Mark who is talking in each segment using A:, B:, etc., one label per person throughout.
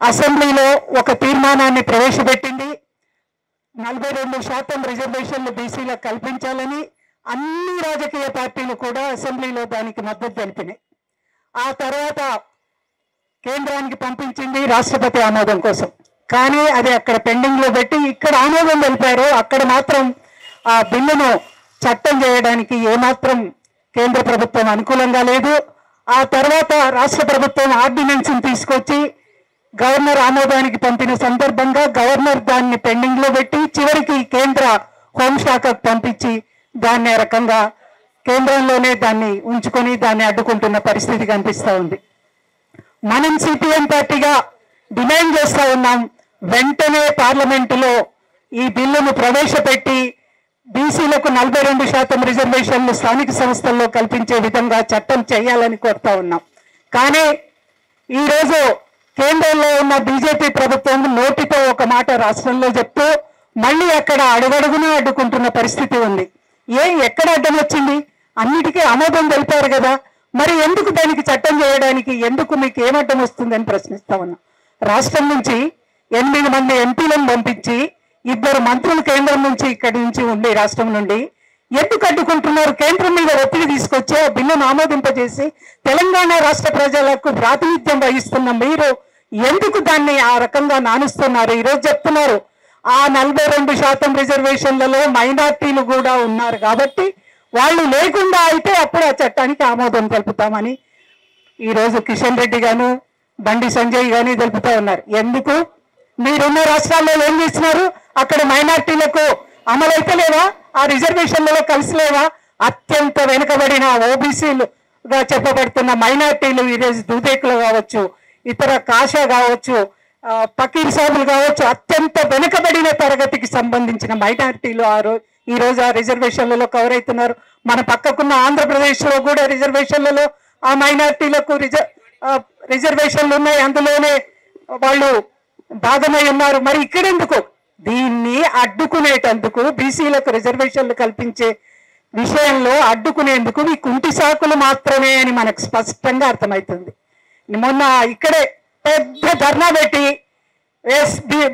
A: అసెంబ్లీలో ఒక తీర్మానాన్ని ప్రవేశపెట్టింది. 42% రిజర్వేషన్లు బీసీలకు కల్పించాలని అన్ని రాజకీయ పార్టీలు కూడా అసెంబ్లీలో దానికి మద్దతు తెలిపినాయి. ఆ తర్వాత కేంద్రానికి పంపించింది రాష్ట్రపతి ఆమోదం కోసం. కానీ అది అక్కడ పెండింగ్లో పెట్టి ఇక్కడ ఆమోదం తెలిపారు. అక్కడ మాత్రం ఆ బిల్లును చట్టం చేయడానికి ఏమాత్రం కేంద్ర ప్రభుత్వం అనుకూలంగా లేదు. ఆ తర్వాత రాష్ట్ర ప్రభుత్వం ఆర్డినెన్స్ని తీసుకొచ్చి గవర్నర్ ఆమోదానికి పంపిన సందర్భంగా గవర్నర్ దాన్ని పెండింగ్లో పెట్టి చివరికి కేంద్ర హోంశాఖకు పంపించి దాన్ని రకంగా కేంద్రంలోనే దాన్ని ఉంచుకొని దాన్ని అడ్డుకుంటున్న పరిస్థితి కనిపిస్తూ ఉంది. మనం సిపిఎం పార్టీగా డిమాండ్ చేస్తూ ఉన్నాం, వెంటనే పార్లమెంటులో ఈ బిల్లును ప్రవేశపెట్టి బీసీలకు 42% రిజర్వేషన్లు స్థానిక సంస్థల్లో కల్పించే విధంగా చట్టం చేయాలని కోరుతా ఉన్నాం. కానీ ఈరోజు కేంద్రంలో ఉన్న బీజేపీ ప్రభుత్వం నోటితో ఒక మాట రాష్ట్రంలో చెప్తూ మళ్ళీ అక్కడ అడుగడుగునా అడ్డుకుంటున్న పరిస్థితి ఉంది. ఎక్కడ అడ్డం వచ్చింది? అన్నిటికీ ఆమోదం తెలిపారు కదా, మరి ఎందుకు దానికి చట్టం చేయడానికి ఎందుకు మీకు ఏమడ్డం వస్తుందని ప్రశ్నిస్తా ఉన్నా. రాష్ట్రం నుంచి 8 మంది ఎంపీలను పంపించి 2 మంత్రులు కేంద్రం నుంచి ఇక్కడి నుంచి ఉండి రాష్ట్రం నుండి ఎందుకు అడ్డుకుంటున్నారు? కేంద్రం మీద ఒత్తిడి తీసుకొచ్చి ఆ బిల్లును ఆమోదింపజేసి తెలంగాణ రాష్ట్ర ప్రజలకు ప్రాతినిధ్యం వహిస్తున్న మీరు ఎందుకు దాన్ని ఆ రకంగా నానుస్తున్నారు? ఈరోజు చెప్తున్నారు ఆ 42% రిజర్వేషన్లలో మైనార్టీలు కూడా ఉన్నారు కాబట్టి వాళ్ళు లేకుండా అయితే అప్పుడు ఆ చట్టానికి ఆమోదం తెలుపుతామని ఈరోజు కిషన్ రెడ్డి గాను బండి సంజయ్ గాని తెలుపుతా ఉన్నారు. ఎందుకు? మీరున్న రాష్ట్రాల్లో ఏం చేస్తున్నారు? అక్కడ మైనార్టీలకు అమలైతే లేవా? ఆ రిజర్వేషన్లలో కలిసిలేవా? అత్యంత వెనుకబడిన ఓబీసీలుగా చెప్పబడుతున్న మైనార్టీలు ఈరోజు దూదేకులు కావచ్చు, ఇతర కాషా కావచ్చు, పకీర్ సాబులు కావచ్చు, అత్యంత వెనుకబడిన తరగతికి సంబంధించిన మైనార్టీలు ఈరోజు ఆ రిజర్వేషన్లలో కవర్ అవుతున్నారు. మన పక్కకున్న ఆంధ్రప్రదేశ్లో కూడా రిజర్వేషన్లలో ఆ మైనార్టీలకు రిజర్వేషన్లు ఉన్నాయి, అందులోనే వాళ్ళు భాగమై ఉన్నారు. మరి ఇక్కడెందుకు? దీన్ని అడ్డుకునేటందుకు బీసీలకు రిజర్వేషన్లు కల్పించే విషయంలో అడ్డుకునేందుకు ఈ కుంటి సాకులు మాత్రమే అని మనకు స్పష్టంగా అర్థమవుతుంది. మొన్న ఇక్కడే పెద్ద ధర్నా పెట్టి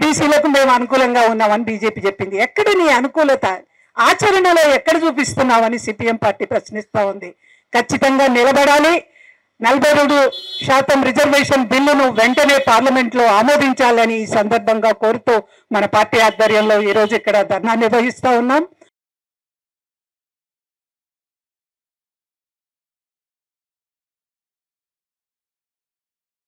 A: బీసీలకు మేము అనుకూలంగా ఉన్నామని బీజేపీ చెప్పింది. ఎక్కడ నీ అనుకూలత? ఆచరణలో ఎక్కడ చూపిస్తున్నామని సిపిఎం పార్టీ ప్రశ్నిస్తూ ఉంది. ఖచ్చితంగా నిలబడాలి. 42% రిజర్వేషన్ బిల్లును వెంటనే పార్లమెంట్లో ఆమోదించాలని ఈ సందర్భంగా కోరుతూ మన పార్టీ ఆధ్వర్యంలో ఈరోజు ఇక్కడ ధర్నా నిర్వహిస్తూ ఉన్నాం.